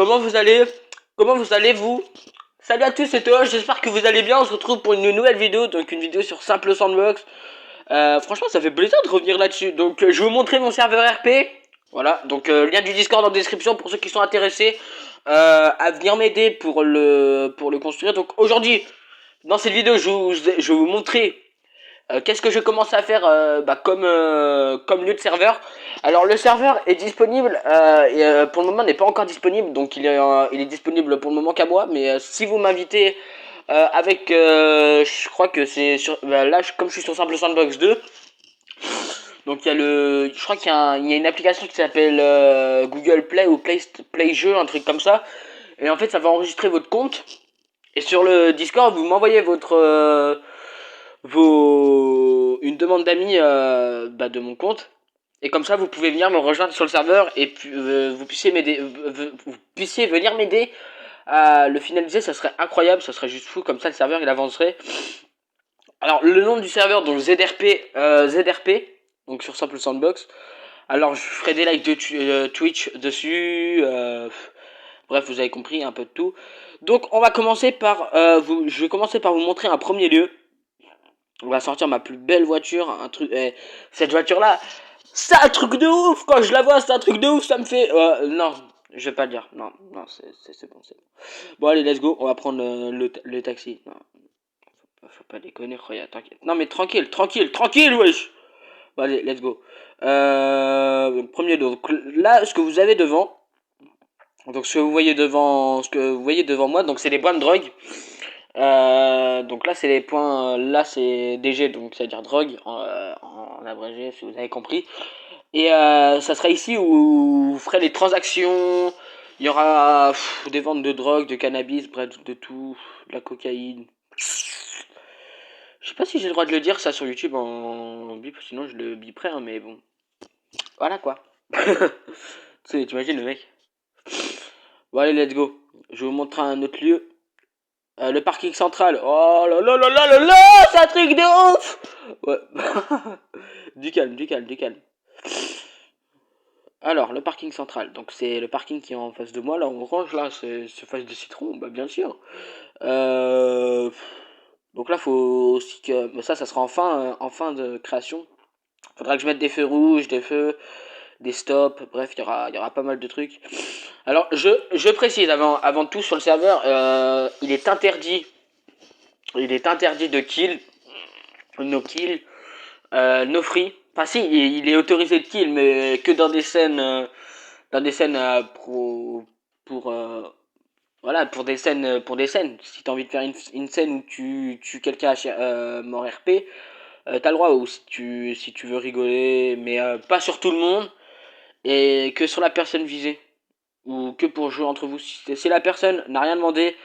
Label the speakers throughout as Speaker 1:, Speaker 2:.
Speaker 1: Comment vous allez? Comment vous allez vous? Salut à tous, c'est Théo, j'espère que vous allez bien. On se retrouve pour une nouvelle vidéo, donc une vidéo sur Simple Sandbox. Franchement, ça fait plaisir de revenir là-dessus. Donc, je vais vous montrer mon serveur RP. Voilà, donc lien du Discord en description pour ceux qui sont intéressés à venir m'aider pour le construire. Donc aujourd'hui, dans cette vidéo, je vais vous montrer qu'est-ce que je commence à faire comme lieu de serveur. Alors le serveur est disponible pour le moment n'est pas encore disponible, donc il est disponible pour le moment qu'à moi, mais si vous m'invitez je crois que c'est sur là comme je suis sur Simple Sandbox 2, donc je crois il y a une application qui s'appelle Google Play ou Play Jeux, un truc comme ça, et en fait ça va enregistrer votre compte, et sur le Discord vous m'envoyez une demande d'amis de mon compte, et comme ça vous pouvez venir me rejoindre sur le serveur et puis vous puissiez venir m'aider à le finaliser. Ça serait incroyable, ça serait juste fou, comme ça le serveur il avancerait. Alors le nom du serveur, donc ZRP, donc sur Simple Sandbox. Alors je ferai des lives de Twitch dessus, bref vous avez compris un peu de tout. Donc on va commencer par je vais commencer par vous montrer un premier lieu. On va sortir ma plus belle voiture, un truc. Cette voiture là, c'est un truc de ouf. Quand je la vois, c'est un truc de ouf. Ça me fait. Non, je vais pas le dire. Non, c'est bon, c'est bon. Bon, allez, let's go. On va prendre le taxi. Non, faut pas déconner, regarde, t'inquiète. Non, mais tranquille, wesh. Bon, allez, let's go. Premier, donc là, ce que vous avez devant. Donc, ce que vous voyez devant moi, donc c'est les points de drogue. Donc là c'est les points, là c'est DG, donc ça veut dire drogue en abrégé, si vous avez compris. Et ça sera ici où vous ferez les transactions. Il y aura des ventes de drogue, de cannabis, bref, de tout, de la cocaïne. Je sais pas si j'ai le droit de le dire ça sur YouTube en bip, sinon je le biperai, hein, mais bon. Voilà quoi. Tu t'imagines le mec. Bon allez, let's go. Je vais vous montrer un autre lieu. Le parking central. Oh là là là là là là, c'est un truc de ouf. Ouais. Du calme. Alors, le parking central. Donc, c'est le parking qui est en face de moi. Là, en orange, là, c'est face de citron. Bah, bien sûr. Donc là, faut aussi que... Mais ça sera en fin de création. Faudra que je mette des feux rouges, des feux, des stops. Bref, il y aura pas mal de trucs. Alors, je précise avant tout sur le serveur, il est interdit de kill, no kill, no free. Enfin si, il est autorisé de kill, mais que dans des scènes, pour voilà, pour des scènes. Si t'as envie de faire une scène où tu tues quelqu'un mort RP, t'as le droit. Ou si tu veux rigoler, mais pas sur tout le monde et que sur la personne visée, ou que pour jouer entre vous. Si la personne n'a rien demandé.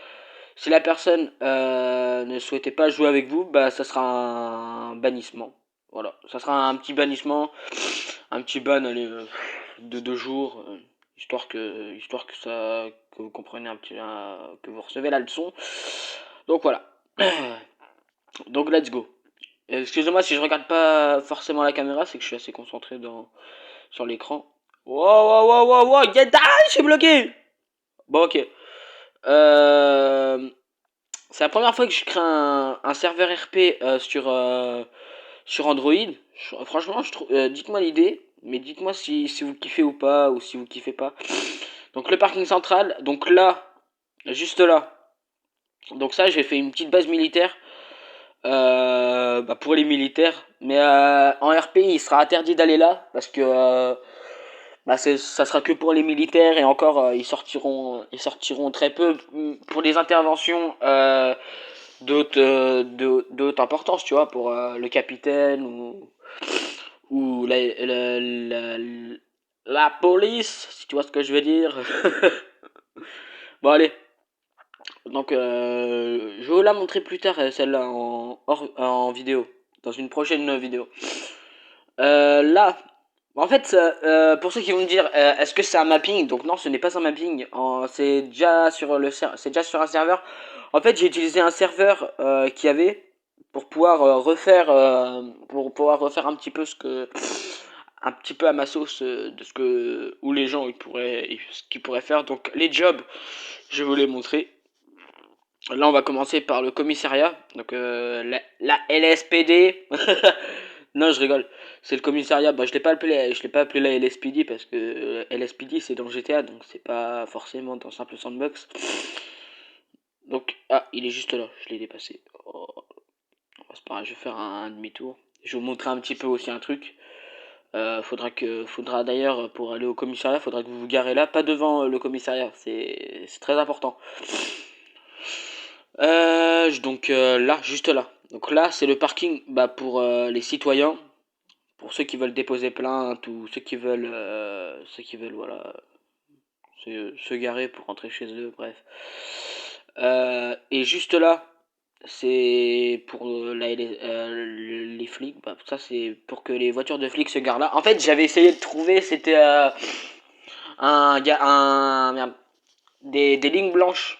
Speaker 1: Si la personne ne souhaitait pas jouer avec vous, bah ça sera un bannissement. Voilà, ça sera un petit bannissement, un petit ban allez, de 2 jours, histoire que vous compreniez que vous recevez la leçon. Donc voilà. Donc let's go. Excusez-moi si je regarde pas forcément la caméra, c'est que je suis assez concentré sur l'écran. Wow, get down, je suis bloqué. Bon ok. C'est la première fois que je crée un serveur RP sur Android. Franchement, dites-moi l'idée, mais dites-moi si vous kiffez ou pas, ou si vous kiffez pas. Donc le parking central, donc là, juste là. Donc ça, j'ai fait une petite base militaire pour les militaires. Mais en RP, il sera interdit d'aller là, parce que ça sera que pour les militaires, et encore ils sortiront très peu pour des interventions d'autre importance, tu vois, pour le capitaine ou la police, si tu vois ce que je veux dire. Bon allez, donc je vais vous la montrer plus tard, celle-là en vidéo, dans une prochaine vidéo. Là, en fait, pour ceux qui vont me dire, est-ce que c'est un mapping? Donc non, ce n'est pas un mapping. C'est déjà sur un serveur. En fait, j'ai utilisé un serveur qui avait pour pouvoir refaire un petit peu un petit peu à ma sauce de ce que où les gens ce qu'ils pourraient faire. Donc les jobs, je vais vous les montrer. Là, on va commencer par le commissariat. Donc la LSPD. Non, je rigole. C'est le commissariat. Bah, je l'ai pas appelé la LSPD parce que LSPD c'est dans GTA, donc c'est pas forcément dans Simple Sandbox. Donc ah, il est juste là. Je l'ai dépassé. Oh, c'est pas grave, je vais faire un demi-tour. Je vais vous montrer un petit peu aussi un truc. Faudra d'ailleurs pour aller au commissariat, faudra que vous vous garez là, pas devant le commissariat. C'est très important. Donc là, juste là. Donc là, c'est le parking bah, pour les citoyens, pour ceux qui veulent déposer plainte ou ceux qui veulent voilà, se garer pour rentrer chez eux, bref. Et juste là, c'est pour les flics. Bah, ça, c'est pour que les voitures de flics se garent là. En fait, j'avais essayé de trouver, c'était merde, des lignes blanches.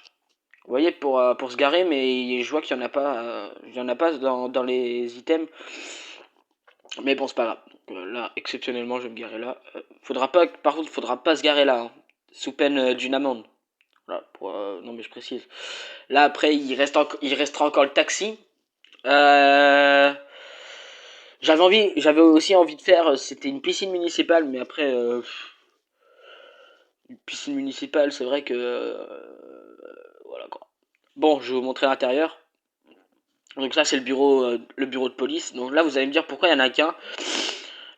Speaker 1: Vous voyez, pour se garer, mais je vois qu'il y en a pas, dans les items. Mais bon, c'est pas grave. Donc, là, exceptionnellement, je vais me garer là. Par contre, faudra pas se garer là, hein, sous peine d'une amende. Voilà, non mais je précise. Là après, il restera encore le taxi. Euh, j'avais aussi envie de faire, c'était une piscine municipale, mais après, une piscine municipale, c'est vrai que, voilà quoi. Bon, je vais vous montrer l'intérieur. Donc ça c'est le bureau de police. Donc là vous allez me dire pourquoi il y en a qu'un.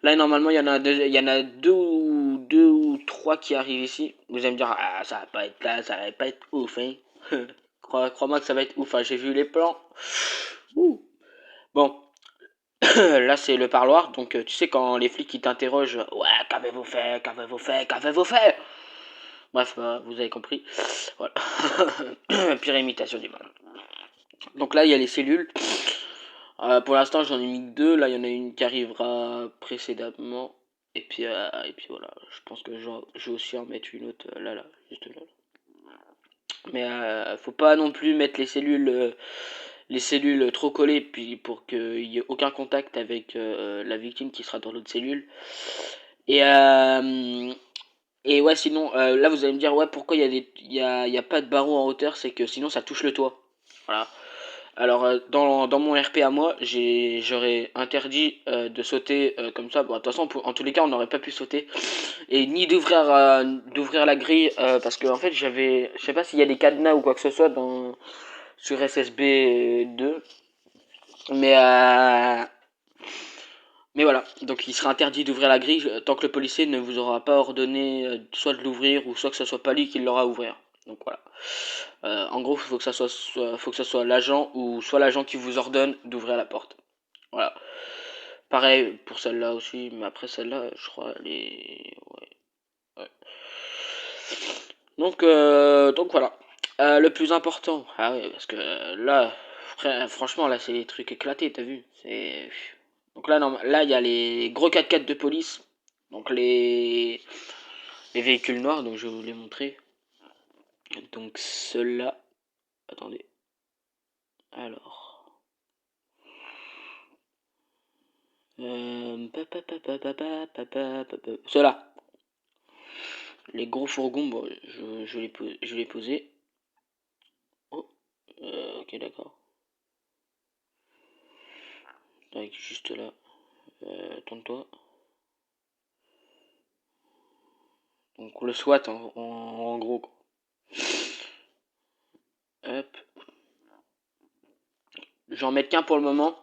Speaker 1: Là normalement il y en a deux ou trois qui arrivent ici. Vous allez me dire ah ça va pas être là, ça va pas être ouf hein. Crois-moi que ça va être ouf. Hein. J'ai vu les plans. Ouh. Bon, là c'est le parloir. Donc tu sais quand les flics ils t'interrogent, ouais qu'avez-vous fait, qu'avez-vous fait, qu'avez-vous fait. Bref, vous avez compris. Voilà. Pire imitation du mal. Donc là il y a les cellules. Pour l'instant, j'en ai mis que deux. Là, il y en a une qui arrivera précédemment. Et puis voilà. Je pense que je vais aussi en mettre une autre là, juste là. Mais faut pas non plus mettre les cellules trop collées, puis pour qu'il y ait aucun contact avec la victime qui sera dans l'autre cellule. Et ouais, sinon, là vous allez me dire, ouais, pourquoi il y a pas de barreaux en hauteur, c'est que sinon ça touche le toit. Voilà. Alors dans mon RP à moi, j'aurais interdit de sauter comme ça. Bon, de toute façon, en tous les cas, on n'aurait pas pu sauter et ni d'ouvrir la grille parce que en fait, je sais pas s'il y a des cadenas ou quoi que ce soit sur SSB 2, mais mais voilà. Donc il sera interdit d'ouvrir la grille tant que le policier ne vous aura pas ordonné soit de l'ouvrir ou soit que ce soit pas lui qui l'aura à ouvrir. Donc voilà. En gros, faut que ça soit l'agent ou soit l'agent qui vous ordonne d'ouvrir la porte. Voilà. Pareil pour celle-là aussi, mais après celle-là, je crois, elle est... Ouais. Ouais. Donc voilà. Le plus important, ah ouais, parce que là, franchement, là, c'est des trucs éclatés, t'as vu? Donc là, non, là, il y a les gros 4x4 de police, donc les véhicules noirs, donc je vais vous les montrer. Donc ceux-là, attendez. Alors, ceux-là, les gros fourgons, bon, je vais les poser. Oh, ok, d'accord. Avec juste là, tourne-toi. Donc le SWAT en gros. Quoi. Hop. J'en mets qu'un pour le moment.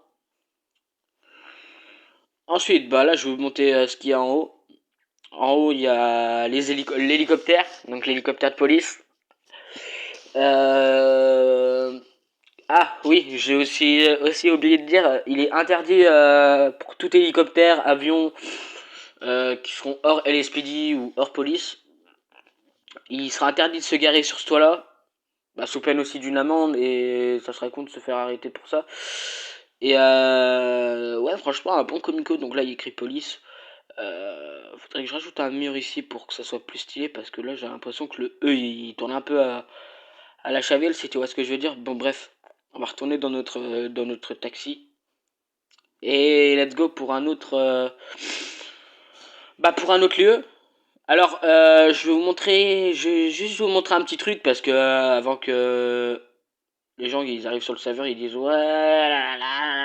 Speaker 1: Ensuite, bah là, je vais vous montrer ce qu'il y a en haut. En haut, il y a l'hélicoptère, donc l'hélicoptère de police. Ah oui, j'ai aussi oublié de dire, il est interdit pour tout hélicoptère, avion qui seront hors LSPD ou hors police. Il sera interdit de se garer sur ce toit-là, bah, sous peine aussi d'une amende et ça serait con de se faire arrêter pour ça. Et ouais, franchement, un bon comico. Donc là, il écrit police. Faudrait que je rajoute un mur ici pour que ça soit plus stylé parce que là, j'ai l'impression que le E il tourne un peu à la Chavelle, si tu vois ce que je veux dire. Bon, bref, on va retourner dans notre taxi et let's go pour un autre Bah pour un autre lieu. Alors, je vais juste vous montrer un petit truc parce que avant que les gens ils arrivent sur le serveur, ils disent ouais,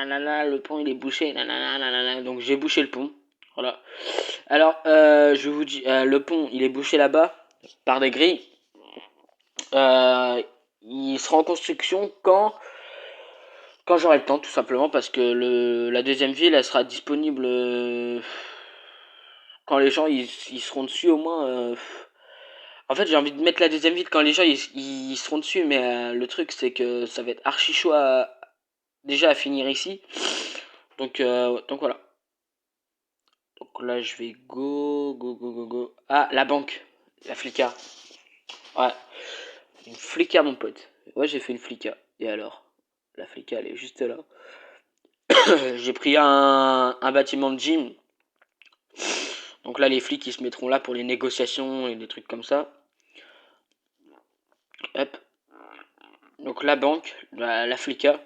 Speaker 1: le pont il est bouché, donc j'ai bouché le pont. Voilà. Alors, je vous dis, le pont il est bouché là-bas par des grilles. Euh, il sera en construction quand j'aurai le temps, tout simplement parce que la deuxième ville elle sera disponible quand les gens ils seront dessus au moins. En fait, j'ai envie de mettre la deuxième ville quand les gens ils seront dessus, mais le truc c'est que ça va être archi chaud déjà à finir ici. Donc voilà. Donc là, je vais go. Ah, la banque, la flicka. Ouais, une flicka, mon pote. Ouais, j'ai fait une flicka. Et alors, la flicka, elle est juste là. J'ai pris un bâtiment de gym. Donc là, les flics, ils se mettront là pour les négociations et des trucs comme ça. Hop. Donc la banque, la flicka.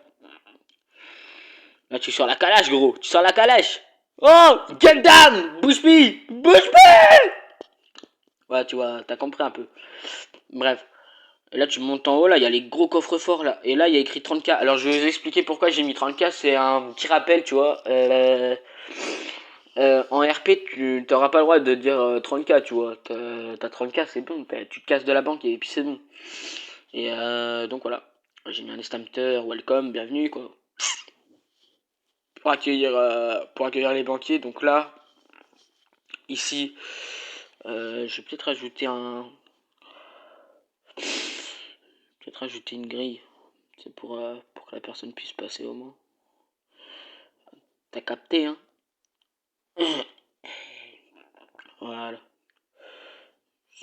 Speaker 1: Là, tu sors la calèche, gros. Tu sors la calèche. Oh, get down. Bouge me. Bouge me. Ouais, tu vois, t'as compris un peu. Bref. Et là, tu montes en haut, là, il y a les gros coffres forts, là. Et là, il y a écrit 30K. Alors, je vais vous expliquer pourquoi j'ai mis 30K. C'est un petit rappel, tu vois. En RP, tu n'auras pas le droit de dire 30K, tu vois. T'as 30K, c'est bon. Tu te casses de la banque et puis c'est bon. Et donc, voilà. J'ai mis un estampteur, welcome, bienvenue, quoi. Pour accueillir les banquiers. Donc là, ici, je vais peut-être rajouter peut-être rajouter une grille. C'est pour que la personne puisse passer au moins. T'as capté, hein? Voilà.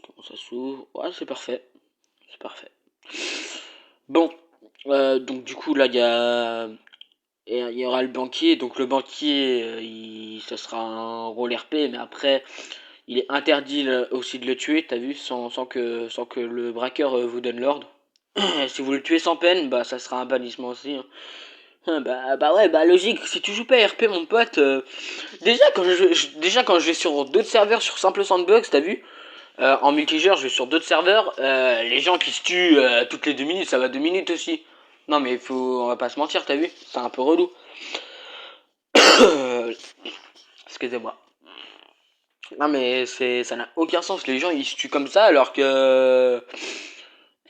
Speaker 1: Comment ça s'ouvre? Ouais, c'est parfait. C'est parfait. Bon, donc du coup, là, il y aura le banquier. Donc le banquier, ça sera un rôle RP, mais après, il est interdit aussi de le tuer, t'as vu, sans que le braqueur vous donne l'ordre. Si vous le tuez sans peine, bah ça sera un bannissement aussi, hein. Bah ouais, bah logique, si tu joues pas RP mon pote, déjà quand je vais sur d'autres serveurs sur Simple Sandbox, t'as vu, en multijoueur je vais sur d'autres serveurs, les gens qui se tuent toutes les 2 minutes, ça va 2 minutes aussi. Non mais on va pas se mentir, t'as vu, c'est un peu relou. Excusez-moi. Non mais ça n'a aucun sens, les gens ils se tuent comme ça alors que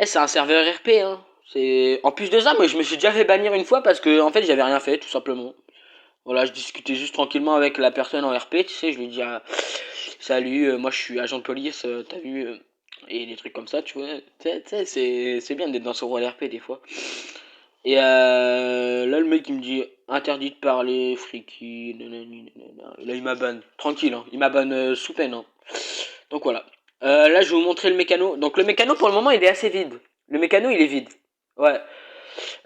Speaker 1: c'est un serveur RP, hein. En plus de ça, moi je me suis déjà fait bannir une fois parce que en fait j'avais rien fait tout simplement. Voilà, je discutais juste tranquillement avec la personne en RP, tu sais, je lui dis salut, moi je suis agent de police, t'as vu, et des trucs comme ça, tu vois. Tu sais, c'est bien d'être dans son rôle RP des fois. Et là, le mec il me dit interdit de parler, friki, nanani, nanana. Et là il m'a ban, tranquille, hein. Il m'a ban sous peine, hein. Donc voilà. Là je vais vous montrer le mécano. Donc le mécano pour le moment il est assez vide. Le mécano il est vide. Ouais.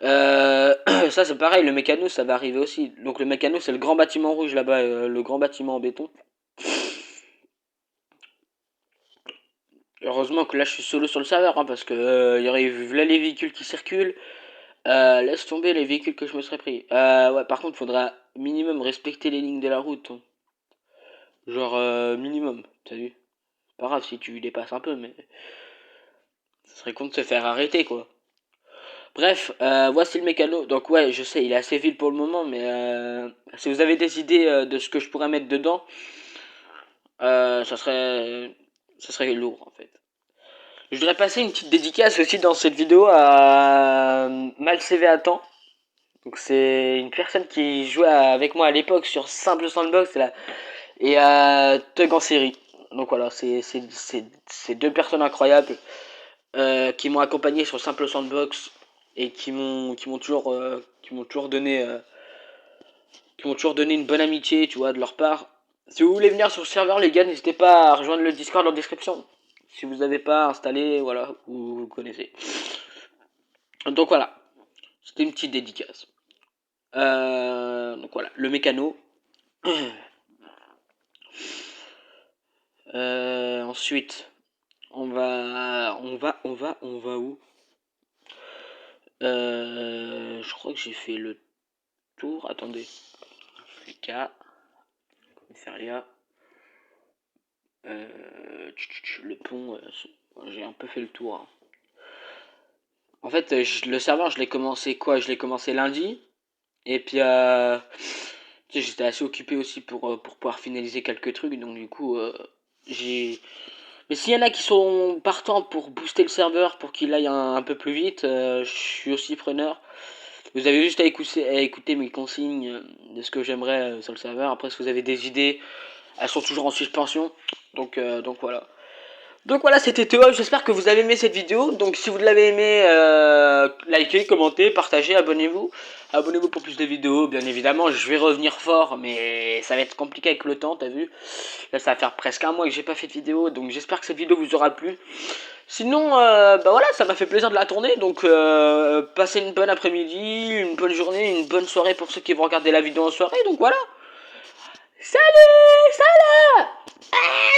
Speaker 1: Ça c'est pareil, le mécano ça va arriver aussi. Donc le mécano c'est le grand bâtiment rouge là-bas, le grand bâtiment en béton. Heureusement que là je suis solo sur le serveur, hein, parce que il y aurait vu là les véhicules qui circulent. Laisse tomber les véhicules que je me serais pris. Ouais, par contre faudra minimum respecter les lignes de la route, hein. Genre minimum, t'as vu. Pas grave si tu dépasses un peu, mais ce serait con de se faire arrêter quoi. Bref, voici le mécano. Donc ouais, je sais, il est assez vide pour le moment, mais si vous avez des idées de ce que je pourrais mettre dedans, ça serait lourd en fait. Je voudrais passer une petite dédicace aussi dans cette vidéo à Mal CV à temps. Donc c'est une personne qui jouait avec moi à l'époque sur Simple Sandbox là, et à Tug en série. Donc voilà, c'est deux personnes incroyables qui m'ont accompagné sur Simple Sandbox et qui m'ont toujours donné une bonne amitié, tu vois, de leur part. Si vous voulez venir sur le serveur, les gars, n'hésitez pas à rejoindre le Discord en description. Si vous n'avez pas installé, voilà, vous connaissez. Donc voilà, c'était une petite dédicace. Donc voilà, le mécano. Ensuite, on va où? Je crois que j'ai fait le tour. Attendez. Africa, commissariat. Le pont, j'ai un peu fait le tour, hein. En fait, le serveur, je l'ai commencé quoi? Je l'ai commencé lundi. Et puis, tu sais, j'étais assez occupé aussi pour pouvoir finaliser quelques trucs. Donc, du coup, j'ai. Mais s'il y en a qui sont partants pour booster le serveur pour qu'il aille un peu plus vite, je suis aussi preneur. Vous avez juste à écouter mes consignes de ce que j'aimerais sur le serveur. Après, si vous avez des idées, elles sont toujours en suspension. Donc voilà. Donc voilà, c'était Théo, j'espère que vous avez aimé cette vidéo. Donc si vous l'avez aimé, likez, commentez, partagez, abonnez-vous. Abonnez-vous pour plus de vidéos, bien évidemment. Je vais revenir fort, mais ça va être compliqué avec le temps, t'as vu. Là, ça va faire presque un mois que j'ai pas fait de vidéo, donc j'espère que cette vidéo vous aura plu. Sinon, bah voilà, ça m'a fait plaisir de la tourner. Donc passez une bonne après-midi, une bonne journée, une bonne soirée pour ceux qui vont regarder la vidéo en soirée. Donc voilà. Salut, salut.